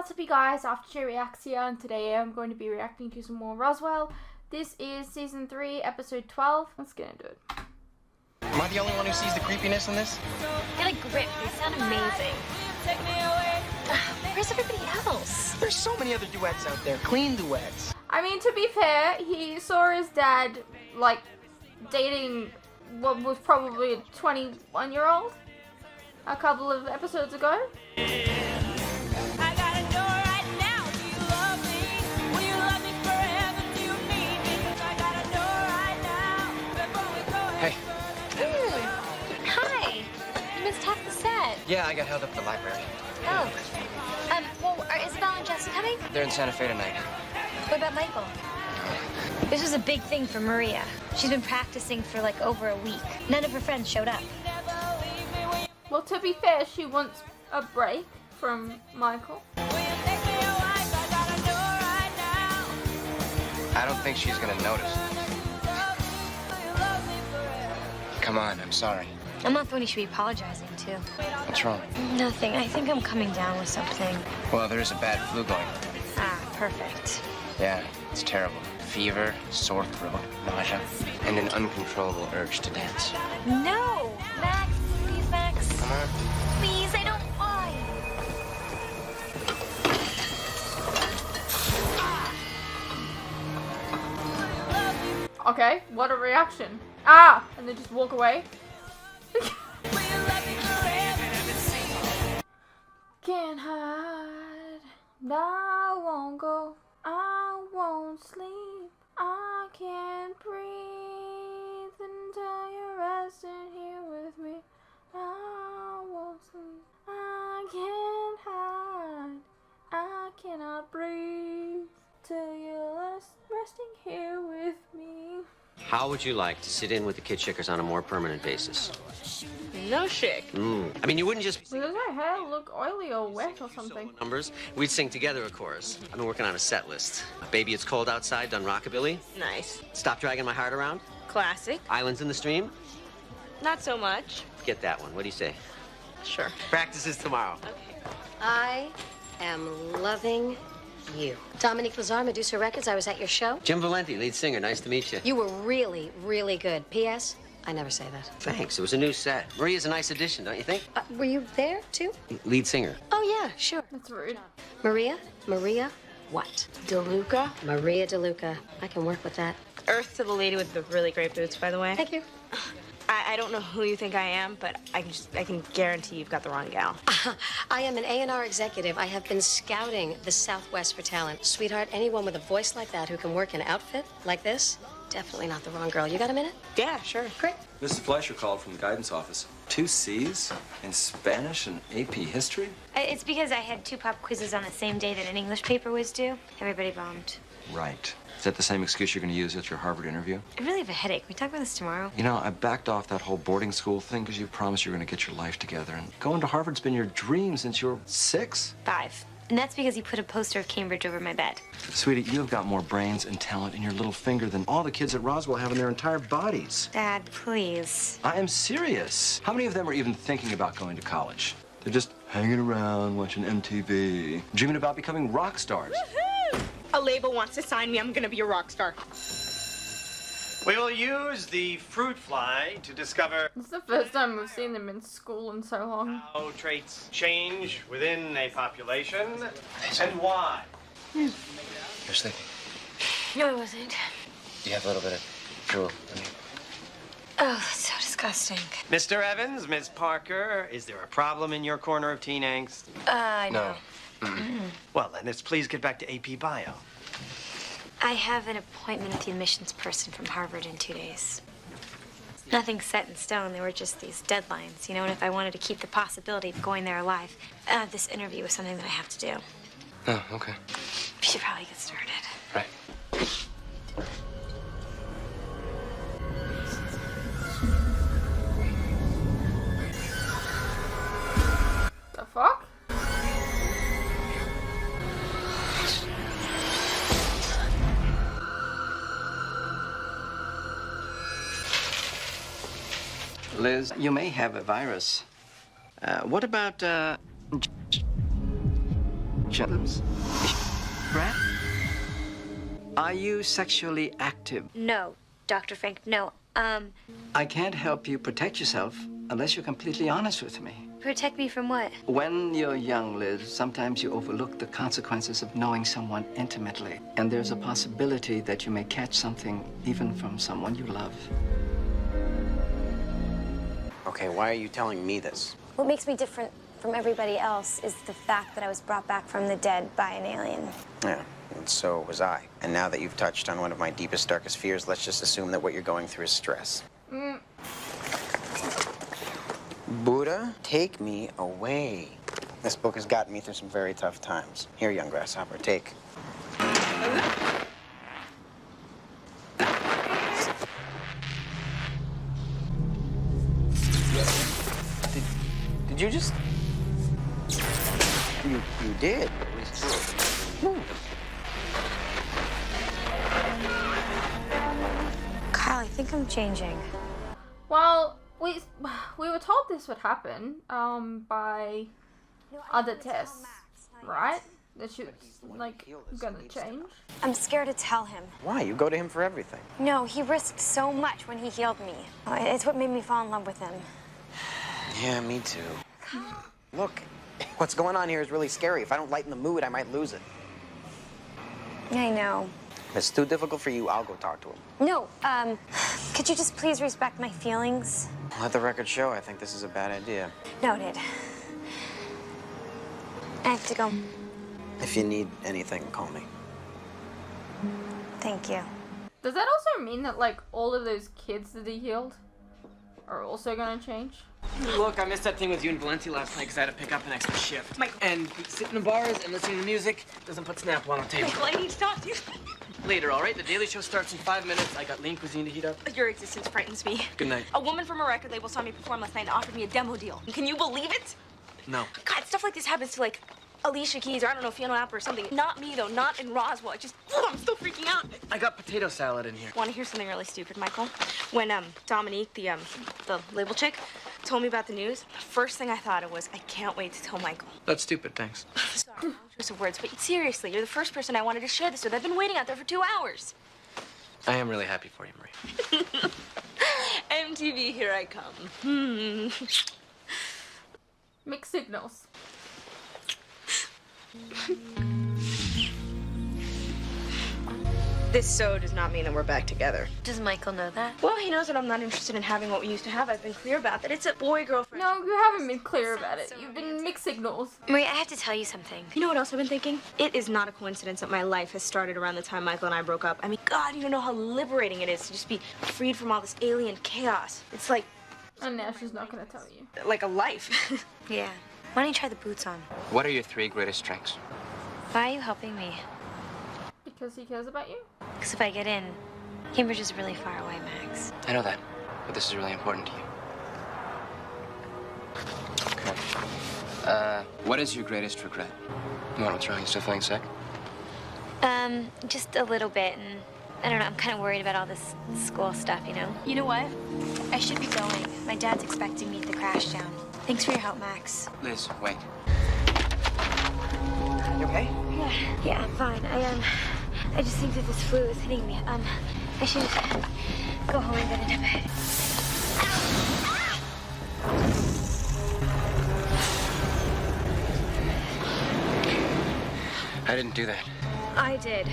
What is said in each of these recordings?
What's up, you guys? After Reacts here, and today I'm going to be reacting to some more Roswell. This is season 3, episode 12. Let's get into it. Am I the only one who sees the creepiness in this? You're like Grip. You sound amazing. Where's everybody else? There's so many other duets out there, clean duets. I mean, to be fair, he saw his dad, like, dating what was probably a 21-year-old a couple of episodes ago. Hey. Hi. You missed half the set. Yeah, I got held up at the library. Oh. Well, are Isabel and Jesse coming? They're in Santa Fe tonight. What about Michael? This was a big thing for Maria. She's been practicing for like over a week. None of her friends showed up. Well, to be fair, she wants a break from Michael. I don't think she's gonna notice. Come on, I'm sorry. I'm not the one you should be apologizing to. What's wrong? Nothing. I think I'm coming down with something. Well, there is a bad flu going. Ah, perfect. Yeah, it's terrible. Fever, sore throat, nausea, and an uncontrollable urge to dance. No! Max, please, Max. Come on. Please, I don't mind. Okay, what a reaction. Ah! And then just walk away. Can't hide. I won't go. I won't sleep. I can't breathe until you're resting here with me. I won't sleep. I can't hide. I cannot breathe till you're resting here with me. How would you like to sit in with the kid chickers on a more permanent basis? No shit. I mean, you wouldn't just be Does my hair look oily or wet or something? numbers. We'd sing together a chorus. I've been working on a set list. Baby, It's Cold Outside, done rockabilly. Nice. Stop Dragging My Heart Around. Classic. Islands in the Stream. Not so much. Get that one. What do you say? Sure. Practice is tomorrow. Okay. I am loving you. Dominique Lazar, Medusa Records, I was at your show. Jim Valenti, lead singer. Nice to meet you. You were really, really good. P.S. I never say that. Thanks. It was a new set. Maria's a nice addition, don't you think? Were you there, too? Lead singer. Oh, yeah, sure. That's rude. Maria what? DeLuca. Maria DeLuca. I can work with that. Earth to the lady with the really great boots, by the way. Thank you. I don't know who you think I am, but I can guarantee you've got the wrong gal. I am an A&R executive. I have been scouting the Southwest for talent. Sweetheart, anyone with a voice like that who can work an outfit like this, definitely not the wrong girl. You got a minute? Yeah, sure. Great. Mrs. Fleischer called from the guidance office. 2 C's in Spanish and AP history? It's because I had 2 pop quizzes on the same day that an English paper was due. Everybody bombed. Right. Is that the same excuse you're going to use at your Harvard interview? I really have a headache. Can we talk about this tomorrow? You know, I backed off that whole boarding school thing because you promised you were going to get your life together. And going to Harvard's been your dream since you were 6. 5. And that's because he put a poster of Cambridge over my bed. Sweetie, you've got more brains and talent in your little finger than all the kids at Roswell have in their entire bodies. Dad, please. I am serious. How many of them are even thinking about going to college? They're just hanging around, watching MTV, dreaming about becoming rock stars. Woohoo! A label wants to sign me. I'm gonna be a rock star. We will use the fruit fly to discover This is the first time we've seen them in school in so long. how traits change within a population and why. You're sleeping. No, I wasn't. You have a little bit of drool. Oh, that's so disgusting. Mr. Evans, Miss Parker, is there a problem in your corner of teen angst? I know. No. Well, then let's please get back to AP Bio. I have an appointment with the admissions person from Harvard in 2 days. Nothing's set in stone. They were just these deadlines, you know, and if I wanted to keep the possibility of going there alive, this interview was something that I have to do. Oh, okay. We should probably get started. Right. The fuck? Liz, you may have a virus. What about, Gentlemen, Brad? Are you sexually active? No, Dr. Frank, no. I can't help you protect yourself unless you're completely honest with me. Protect me from what? When you're young, Liz, sometimes you overlook the consequences of knowing someone intimately. And there's a possibility that you may catch something even from someone you love. Okay, why are you telling me this? What makes me different from everybody else is the fact that I was brought back from the dead by an alien. Yeah, and so was I. And now that you've touched on one of my deepest, darkest fears, let's just assume that what you're going through is stress. Buddha, take me away. This book has gotten me through some very tough times. Here, young grasshopper, take. Did you just... You did. At least two. Kyle, I think I'm changing. Well, we were told this would happen by other tests, right? That she was like gonna change. I'm scared to tell him. Why? You go to him for everything. No, he risked so much when he healed me. It's what made me fall in love with him. Yeah, me too. Look, what's going on here is really scary. If I don't lighten the mood, I might lose it. I know. If it's too difficult for you, I'll go talk to him. No, could you just please respect my feelings? Let the record show I think this is a bad idea. Noted. I have to go. If you need anything, call me. Thank you. Does that also mean that like all of those kids that he healed are also gonna change? Look, I missed that thing with you and Valenti last night because I had to pick up an extra shift. And sitting in bars and listening to music doesn't put Snapple on the table. Michael, I need to talk to you. Later, all right? The Daily Show starts in 5 minutes. I got lean cuisine to heat up. Your existence frightens me. Good night. A woman from a record label saw me perform last night and offered me a demo deal. Can you believe it? No. God, stuff like this happens to like Alicia Keys or I don't know, Fiona Apple or something. Not me though, not in Roswell. I'm still freaking out. I got potato salad in here. Want to hear something really stupid, Michael? When Dominique, the label chick, told me about the news, the first thing I thought of was, I can't wait to tell Michael. That's stupid, thanks. Sorry, wrong choice of words, but seriously, you're the first person I wanted to share this with. I've been waiting out there for 2 hours. I am really happy for you, Marie. MTV, here I come. Mixed signals. This so does not mean that we're back together. Does Michael know that? Well, he knows that I'm not interested in having what we used to have. I've been clear about that. It's a boy-girl friendship. No, you haven't been clear about it. You've been mixed signals. Marie, I have to tell you something. You know what else I've been thinking? It is not a coincidence that my life has started around the time Michael and I broke up. I mean, God, you don't know how liberating it is to just be freed from all this alien chaos. It's like... And now she's not gonna tell you. Like a life. Yeah. Why don't you try the boots on? What are your 3 greatest strengths? Why are you helping me? Because he cares about you? Because if I get in, Cambridge is really far away, Max. I know that, but this is really important to you. Okay. What is your greatest regret? What's wrong? You still feeling sick? Just a little bit, and I don't know, I'm kind of worried about all this school stuff, you know? You know what? I should be going. My dad's expecting me at the crash down. Thanks for your help, Max. Liz, wait. You okay? Yeah, I'm fine. I just think that this flu is hitting me. I should go home and get into bed. I didn't do that. I did.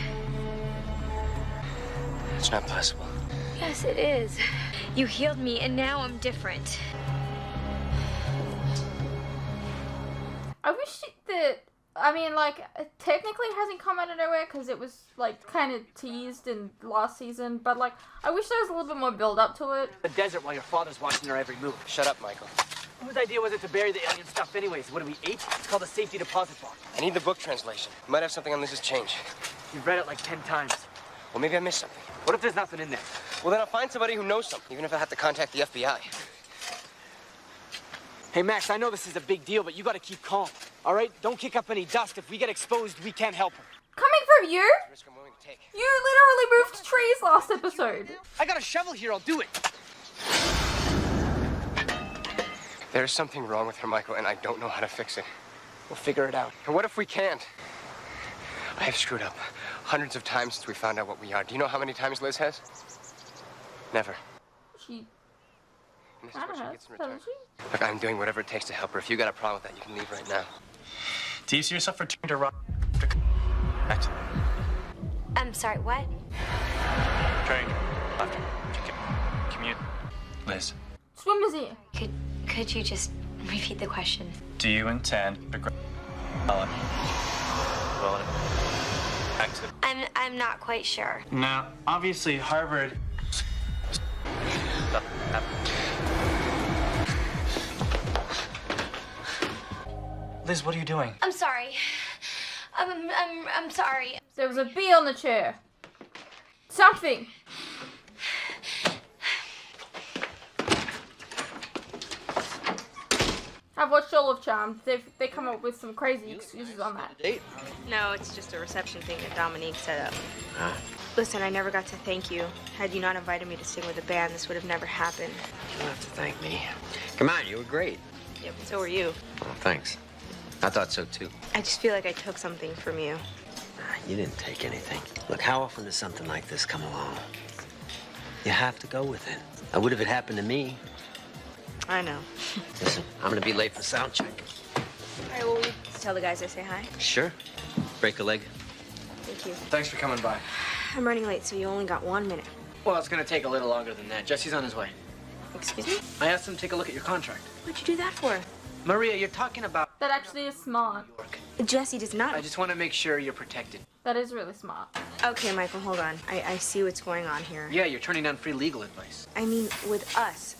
It's not possible. Yes, it is. You healed me, and now I'm different. I wish that, I mean, like, technically it hasn't come out of nowhere because it was, like, kind of teased in last season, but, like, I wish there was a little bit more build up to it. The desert while your father's watching their every move. Shut up, Michael. Whose idea was it to bury the alien stuff anyways? What do we eat? It's called a safety deposit box. I need the book translation. You might have something on Liz's change. You've read it like 10 times. Well, maybe I missed something. What if there's nothing in there? Well, then I'll find somebody who knows something, even if I have to contact the FBI. Hey, Max, I know this is a big deal, but you gotta keep calm, all right? Don't kick up any dust. If we get exposed, we can't help her. Coming from you? Risk I'm willing to take. You literally moved trees last episode. I got a shovel here, I'll do it. There's something wrong with her, Michael, and I don't know how to fix it. We'll figure it out. And what if we can't? I have screwed up hundreds of times since we found out what we are. Do you know how many times Liz has? Never. She. And this is I what don't she know. gets in return. Doesn't she? Look, I'm doing whatever it takes to help her. If you got a problem with that, you can leave right now. Do you see yourself returning to Rock? Excellent. I'm sorry, what? Train. Left. Commute. Liz, Swim is here. Could you just repeat the question? do you intend to well, exit? I'm not quite sure. Now, obviously, Harvard. Liz, what are you doing? I'm sorry. I'm sorry. There was a bee on the chair. Something. I've watched all of Charmed. They come up with some crazy excuses on that. No, it's just a reception thing that Dominique set up. Listen, I never got to thank you. Had you not invited me to sing with the band, this would have never happened. You don't have to thank me. Come on, you were great. Yeah, but so were you. Oh, thanks. I thought so, too. I just feel like I took something from you. You didn't take anything. Look, how often does something like this come along? You have to go with it. Now, what if it happened to me? I know. Listen, I'm gonna be late for sound check. All right, well, we tell the guys I say hi. Sure. Break a leg. Thank you. Thanks for coming by. I'm running late, so you only got 1 minute. Well, it's gonna take a little longer than that. Jesse's on his way. Excuse me? I asked him to take a look at your contract. What'd you do that for? Maria, you're talking about That actually is smart. Jesse does not. I just want to make sure you're protected. That is really smart. Okay, Michael, hold on. I see what's going on here. Yeah, you're turning down free legal advice. I mean, with us,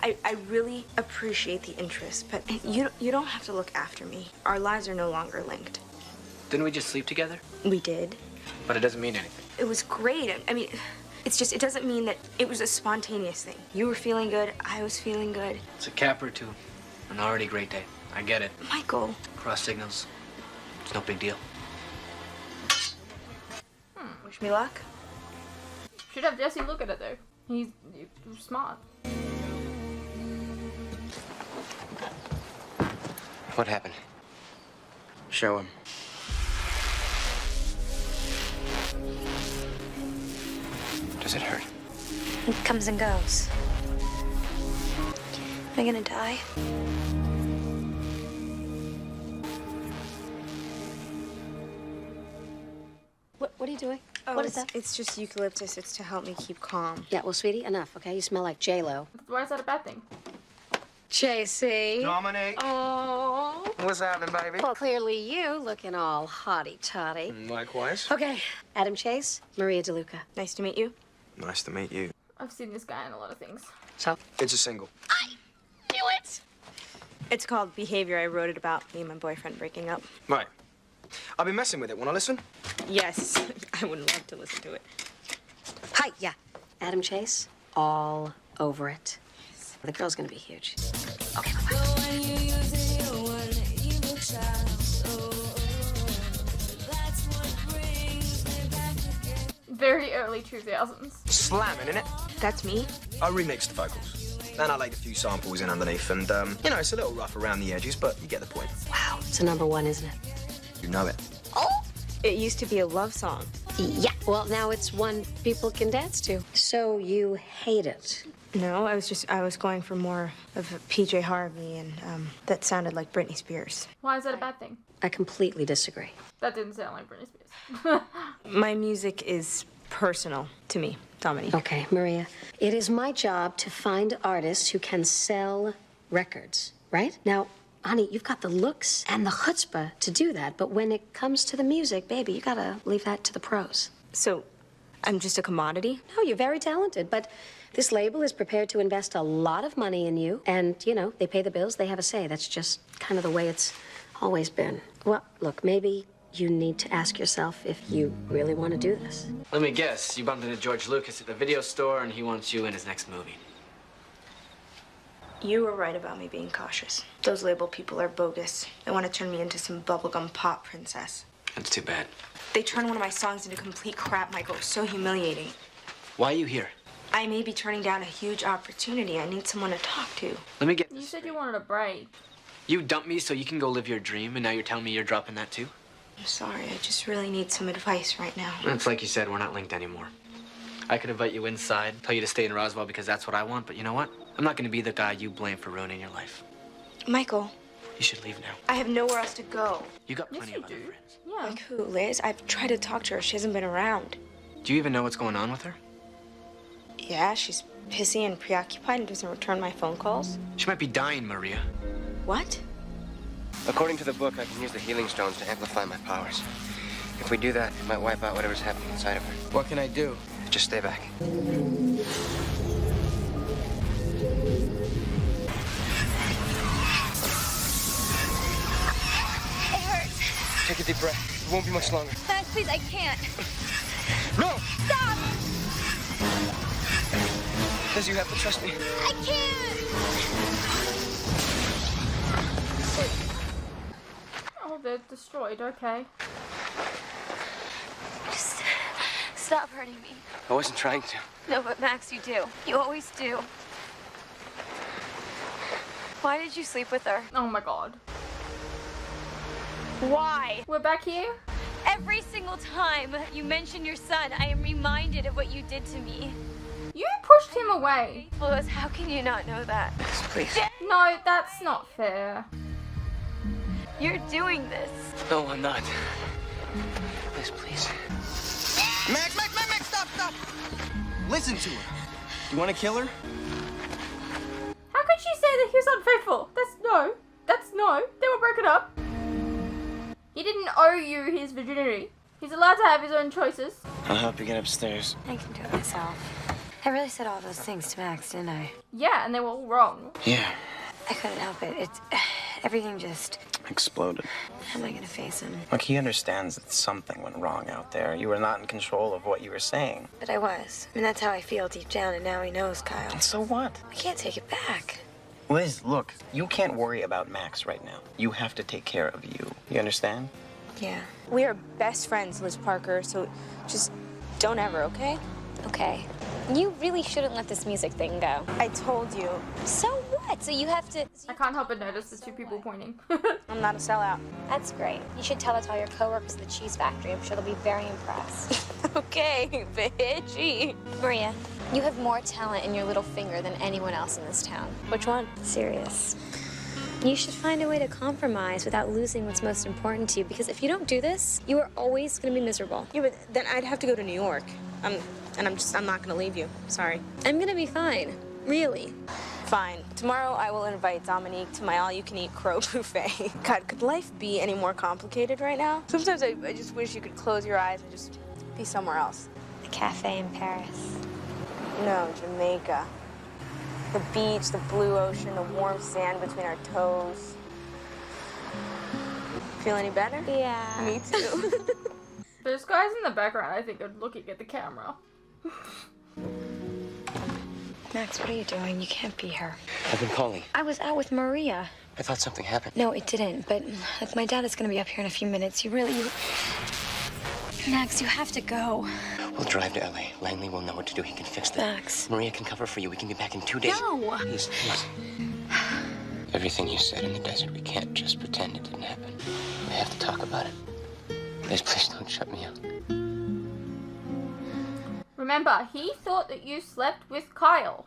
I really appreciate the interest, but you don't have to look after me. Our lives are no longer linked. Didn't we just sleep together? We did. But it doesn't mean anything. It was great. I mean, it's just, it doesn't mean that it was a spontaneous thing. You were feeling good, I was feeling good. It's a capper to an already great day. I get it. Michael. Cross signals. It's no big deal. Wish me luck. Should have Jesse look at it though. He's smart. What happened? Show him. Does it hurt? It comes and goes. Am I gonna die? What are you doing? Oh, What is that? It's just eucalyptus. It's to help me keep calm. Yeah, well, sweetie, enough, okay? You smell like J-Lo. Why is that a bad thing? JC. Dominic. Oh. What's happening, baby? Well, clearly you looking all hotty-totty. Likewise. Okay, Adam Chase, Maria DeLuca. Nice to meet you. Nice to meet you. I've seen this guy in a lot of things. So? It's a single. I knew it! It's called Behavior. I wrote it about me and my boyfriend breaking up. Right. I've been messing with it. Wanna listen? Yes, I would love to listen to it. Hi, yeah. Adam Chase, all over it. The girl's gonna be huge. Okay, bye-bye. Very early 2000s. Slamming, innit? That's me? I remixed the vocals. Then I laid a few samples in underneath, and, you know, it's a little rough around the edges, but you get the point. Wow, it's a #1, isn't it? You know it. Oh! It used to be a love song. Yeah, well, now it's one people can dance to. So you hate it? No, I was going for more of a PJ Harvey, and that sounded like Britney Spears. Why is that a bad thing? I completely disagree. That didn't sound like Britney Spears. My music is personal to me, Dominique. Okay, Maria, it is my job to find artists who can sell records, right? Now, honey, you've got the looks and the chutzpah to do that, but when it comes to the music, baby, you gotta leave that to the pros. So, I'm just a commodity? No, you're very talented, but this label is prepared to invest a lot of money in you, and, you know, they pay the bills, they have a say. That's just kind of the way it's always been. Well, look, maybe you need to ask yourself if you really want to do this. Let me guess. You bumped into George Lucas at the video store, and he wants you in his next movie. You were right about me being cautious. Those label people are bogus. They want to turn me into some bubblegum pop princess. That's too bad. They turned one of my songs into complete crap, Michael. It was so humiliating. Why are you here? I may be turning down a huge opportunity. I need someone to talk to. Let me get You said you wanted a break. You dumped me so you can go live your dream, and now you're telling me you're dropping that too? I'm sorry. I just really need some advice right now. It's like you said, we're not linked anymore. I could invite you inside, tell you to stay in Roswell because that's what I want, but you know what? I'm not going to be the guy you blame for ruining your life. Michael. You should leave now. I have nowhere else to go. You got plenty of other friends. Yeah. Like who, Liz? I've tried to talk to her. She hasn't been around. Do you even know what's going on with her? Yeah, she's pissy and preoccupied and doesn't return my phone calls. She might be dying, Maria. What? According to the book, I can use the healing stones to amplify my powers. If we do that, it might wipe out whatever's happening inside of her. What can I do? Just stay back. It hurts. Take a deep breath. It won't be much longer. Max, please, I can't. No! Stop! Liz, you have to trust me. I can't! Oh, they're destroyed. Okay. Just stop hurting me. I wasn't trying to. No, but Max, you do. You always do. Why did you sleep with her? Oh my god. Why? We're back here? Every single time you mention your son, I am reminded of what you did to me. You pushed him away. Louis, how can you not know that? Please. No, that's not fair. You're doing this. No, I'm not. Liz, please. Max, stop! Listen to her. You want to kill her? How could she say that he was unfaithful? That's no. They were broken up. He didn't owe you his virginity. He's allowed to have his own choices. I'll help you get upstairs. I can do it myself. I really said all those things to Max, didn't I? Yeah, and they were all wrong. Yeah. I couldn't help it. Everything just... Exploded. How am I gonna face him? Look, he understands that something went wrong out there. You were not in control of what you were saying. But I was. I mean, that's how I feel deep down, and now he knows, Kyle. And so what? I can't take it back. Liz, look, you can't worry about Max right now. You have to take care of you. You understand? Yeah. We are best friends, Liz Parker, so just don't ever, okay? Okay. You really shouldn't let this music thing go. I told you. So what? So you have to... I can't help but notice the two people pointing. I'm not a sellout. That's great. You should tell that to all your coworkers at the cheese factory. I'm sure they'll be very impressed. Okay, bitchy. Maria, you have more talent in your little finger than anyone else in this town. Which one? Serious. You should find a way to compromise without losing what's most important to you, because if you don't do this, you are always going to be miserable. Yeah, but then I'd have to go to New York. I'm not gonna leave you. Sorry. I'm going to be fine. Really. Fine. Tomorrow I will invite Dominique to my all-you-can-eat crow buffet. God, could life be any more complicated right now? Sometimes I just wish you could close your eyes and just be somewhere else. A cafe in Paris. No, Jamaica. The beach, the blue ocean, the warm sand between our toes. Feel any better? Yeah. Me too. Those guys in the background, I think, are looking at the camera. Max, what are you doing? You can't be here. I've been calling. I was out with Maria. I thought something happened. No, it didn't. But look, my dad is going to be up here in a few minutes. Max, you have to go. We'll drive to LA. Langley will know what to do. He can fix that. Max. Maria can cover for you. We can be back in 2 days. No. Please. Everything you said in the desert, we can't just pretend it didn't happen. We have to talk about it. Please don't shut me out. Remember, he thought that you slept with Kyle.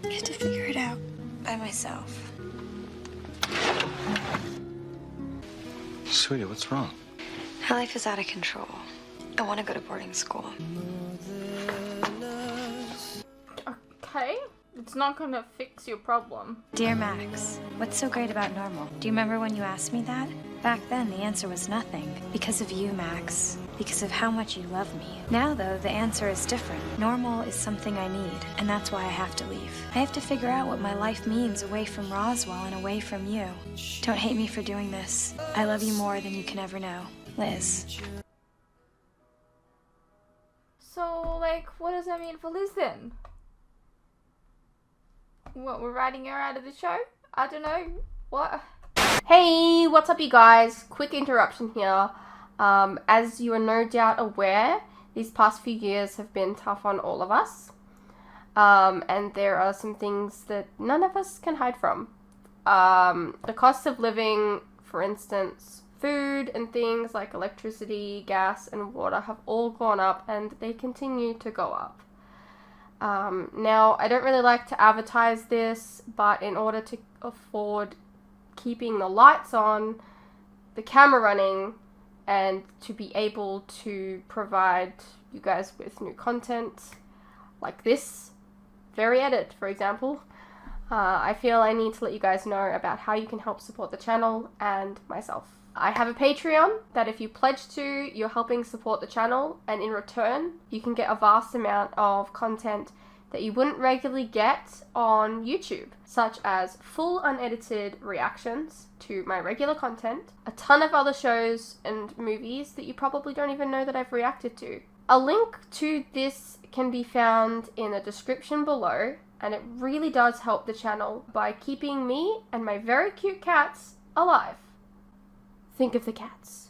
I have to figure it out by myself. Sweetie, what's wrong? My life is out of control. I want to go to boarding school. Okay, it's not gonna fix your problem. Dear Max, what's so great about normal? Do you remember when you asked me that? Back then, the answer was nothing. Because of you, Max. Because of how much you love me. Now, though, the answer is different. Normal is something I need, and that's why I have to leave. I have to figure out what my life means away from Roswell and away from you. Don't hate me for doing this. I love you more than you can ever know. Liz. So, like, what does that mean for Liz then? What, we're writing her out of the show? I don't know. What? Hey, what's up, you guys? Quick interruption here. As you are no doubt aware, these past few years have been tough on all of us. And there are some things that none of us can hide from. The cost of living, for instance, food and things like electricity, gas, and water have all gone up, and they continue to go up. Now, I don't really like to advertise this, but in order to afford keeping the lights on, the camera running, and to be able to provide you guys with new content like this very edit, for example, I feel I need to let you guys know about how you can help support the channel and myself. I have a Patreon that if you pledge to, you're helping support the channel, and in return, you can get a vast amount of content that you wouldn't regularly get on YouTube, such as full unedited reactions to my regular content, a ton of other shows and movies that you probably don't even know that I've reacted to. A link to this can be found in the description below, and it really does help the channel by keeping me and my very cute cats alive. Think of the cats.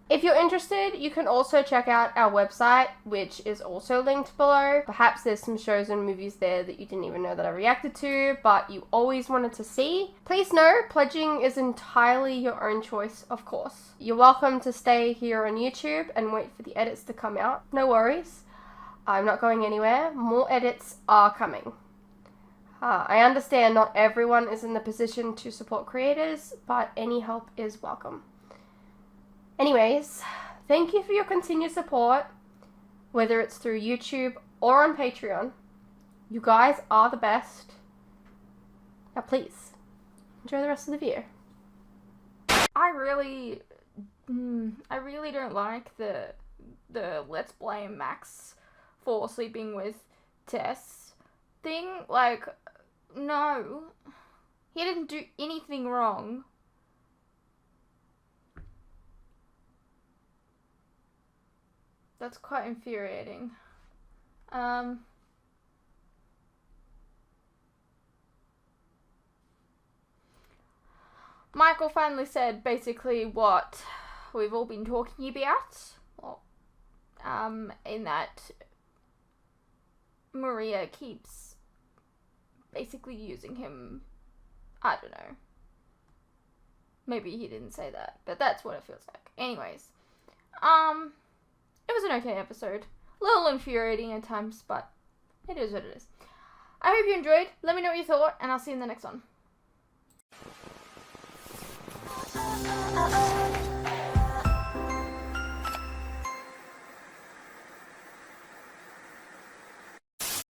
If you're interested, you can also check out our website, which is also linked below. Perhaps there's some shows and movies there that you didn't even know that I reacted to, but you always wanted to see. Please know, pledging is entirely your own choice, of course. You're welcome to stay here on YouTube and wait for the edits to come out. No worries. I'm not going anywhere. More edits are coming. I understand not everyone is in the position to support creators, but any help is welcome. Anyways, thank you for your continued support, whether it's through YouTube or on Patreon. You guys are the best. Now please, enjoy the rest of the video. I really don't like the let's blame Max for sleeping with Tess thing. Like, no. He didn't do anything wrong. That's quite infuriating. Michael finally said basically what we've all been talking about. Well, in that Maria keeps basically using him. I don't know. Maybe he didn't say that, but that's what it feels like. Anyways, it was an okay episode. A little infuriating at times, but it is what it is. I hope you enjoyed. Let me know what you thought, and I'll see you in the next one.